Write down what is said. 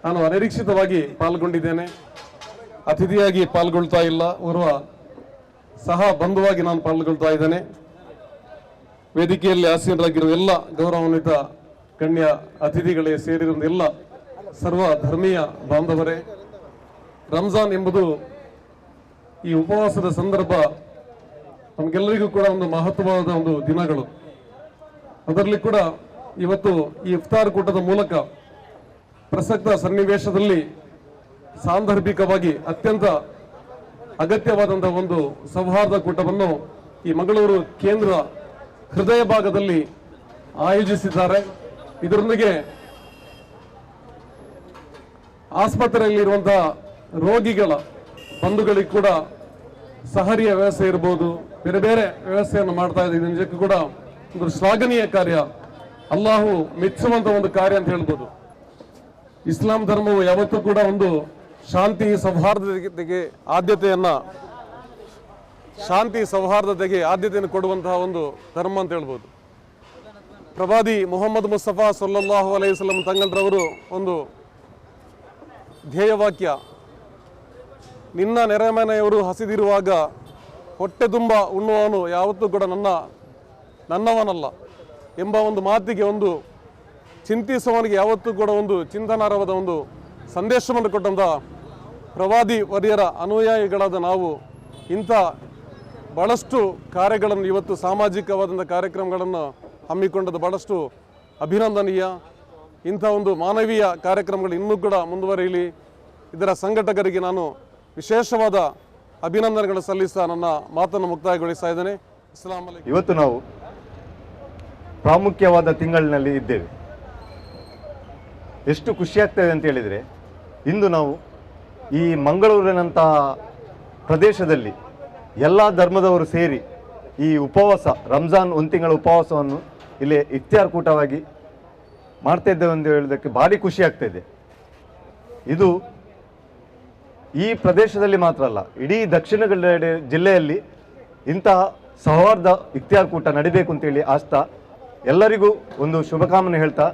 ನಾನು ಅನಿರೀಕ್ಷಿತವಾಗಿ ಪಾಲ್ಗೊಂಡಿದ್ದೇನೆ. ಅತಿಥಿಯಾಗಿ ಪಾಲ್ಗೊಳ್ತಾ ಇಲ್ಲ, ಓರ್ವ ಸಹ ಬಂಧುವಾಗಿ ನಾನು ಪಾಲ್ಗೊಳ್ತಾ ಇದ್ದೇನೆ. ವೇದಿಕೆಯಲ್ಲಿ ಆಸೀನರಾಗಿರುವ ಎಲ್ಲ ಗೌರವಾನ್ವಿತ ಗಣ್ಯ ಅತಿಥಿಗಳೇ ಸೇರಿರುವ ಎಲ್ಲ ಸರ್ವ ಧರ್ಮೀಯ ಬಾಂಧವರೇ, ರಂಜಾನ್ ಎಂಬುದು ಈ ಉಪವಾಸದ ಸಂದರ್ಭ ನಮಗೆಲ್ಲರಿಗೂ ಕೂಡ ಒಂದು ಮಹತ್ವವಾದ ಒಂದು ದಿನಗಳು. ಅದರಲ್ಲಿ ಕೂಡ ಇವತ್ತು ಈ ಇಫ್ತಾರ್ ಕೂಟದ ಮೂಲಕ ಪ್ರಸಕ್ತ ಸನ್ನಿವೇಶದಲ್ಲಿ ಸಾಂದರ್ಭಿಕವಾಗಿ ಅತ್ಯಂತ ಅಗತ್ಯವಾದಂತಹ ಒಂದು ಸೌಹಾರ್ದ ಕೂಟವನ್ನು ಈ ಮಂಗಳೂರು ಕೇಂದ್ರ ಹೃದಯ ಭಾಗದಲ್ಲಿ ಆಯೋಜಿಸಿದ್ದಾರೆ. ಇದರೊಂದಿಗೆ ಆಸ್ಪತ್ರೆಯಲ್ಲಿರುವಂತಹ ರೋಗಿಗಳ ಬಂಧುಗಳಿಗೆ ಕೂಡ ಸಹರಿಯ ವ್ಯವಸ್ಥೆ ಇರಬಹುದು, ಬೇರೆ ಬೇರೆ ವ್ಯವಸ್ಥೆಯನ್ನು ಮಾಡ್ತಾ ಇದ್ದೀವಿ. ನಿಜಕ್ಕೂ ಕೂಡ ಒಂದು ಶ್ಲಾಘನೀಯ ಕಾರ್ಯ, ಅಲ್ಲಾಹು ಮೆಚ್ಚುವಂತ ಒಂದು ಕಾರ್ಯ ಅಂತ ಹೇಳ್ಬೋದು. ಇಸ್ಲಾಂ ಧರ್ಮವು ಯಾವತ್ತೂ ಕೂಡ ಒಂದು ಶಾಂತಿ ಸೌಹಾರ್ದತೆಗೆ ಆದ್ಯತೆಯನ್ನು ಕೊಡುವಂತಹ ಒಂದು ಧರ್ಮ ಅಂತ ಹೇಳ್ಬೋದು. ಪ್ರವಾದಿ ಮುಹಮ್ಮದ್ ಮುಸ್ತಫಾ ಸಲ್ಲಲ್ಲಾಹು ಅಲೈಹಿ ವಸಲ್ಲಂ ತಂಗಳ್ರವರು ಒಂದು ಧ್ಯೇಯವಾಕ್ಯ, ನಿನ್ನ ನೆರೆಮನೆಯವರು ಹಸಿದಿರುವಾಗ ಹೊಟ್ಟೆ ತುಂಬ ಉಣ್ಣುವವನು ಯಾವತ್ತೂ ಕೂಡ ನನ್ನವನಲ್ಲ ಎಂಬ ಒಂದು ಮಾತಿಗೆ ಒಂದು ಚಿಂತಿಸುವವನಿಗೆ ಯಾವತ್ತೂ ಕೂಡ ಒಂದು ಚಿಂತನಾರ್ಹವಾದ ಒಂದು ಸಂದೇಶವನ್ನು ಕೊಟ್ಟಂಥ ಪ್ರವಾದಿ ವರ್ಯರ ಅನುಯಾಯಿಗಳಾದ ನಾವು ಇಂಥ ಬಹಳಷ್ಟು ಕಾರ್ಯಗಳನ್ನು, ಇವತ್ತು ಸಾಮಾಜಿಕವಾದಂಥ ಕಾರ್ಯಕ್ರಮಗಳನ್ನು ಹಮ್ಮಿಕೊಂಡದ್ದು ಬಹಳಷ್ಟು ಅಭಿನಂದನೀಯ. ಇಂಥ ಒಂದು ಮಾನವೀಯ ಕಾರ್ಯಕ್ರಮಗಳು ಇನ್ನೂ ಕೂಡ ಮುಂದುವರಿಯಲಿ. ಇದರ ಸಂಘಟಕರಿಗೆ ನಾನು ವಿಶೇಷವಾದ ಅಭಿನಂದನೆಗಳು ಸಲ್ಲಿಸ್ತಾ ನನ್ನ ಮಾತನ್ನು ಮುಕ್ತಾಯಗೊಳಿಸ್ತಾ ಇದ್ದೇನೆ. ಅಸ್ಸಲಾಮು ಅಲೈಕುಂ. ಇವತ್ತು ನಾವು ಪ್ರಾಮುಖ್ಯವಾದ ತಿಂಗಳಿನಲ್ಲಿ ಇದ್ದೇವೆ. ಎಷ್ಟು ಖುಷಿಯಾಗ್ತದೆ ಅಂತ ಹೇಳಿದರೆ, ಇಂದು ನಾವು ಈ ಮಂಗಳೂರಿನಂಥ ಪ್ರದೇಶದಲ್ಲಿ ಎಲ್ಲ ಧರ್ಮದವರು ಸೇರಿ ಈ ಉಪವಾಸ, ರಂಜಾನ್ ಒಂದು ತಿಂಗಳ ಉಪವಾಸವನ್ನು ಇಲ್ಲಿ ಇಫ್ತಾರ್ ಕೂಟವಾಗಿ ಮಾಡ್ತಾ ಇದ್ದೇವೆ ಎಂದು ಹೇಳೋದಕ್ಕೆ ಭಾರಿ ಖುಷಿ ಆಗ್ತಾಯಿದೆ. ಇದು ಈ ಪ್ರದೇಶದಲ್ಲಿ ಮಾತ್ರ ಅಲ್ಲ, ಇಡೀ ದಕ್ಷಿಣ ಜಿಲ್ಲೆಯಲ್ಲಿ ಇಂತಹ ಸೌಹಾರ್ದ ಇಫ್ತಾರ್ ಕೂಟ ನಡಿಬೇಕು ಅಂತೇಳಿ ಆಸ್ತಾ ಎಲ್ಲರಿಗೂ ಒಂದು ಶುಭಕಾಮನೆ ಹೇಳ್ತಾ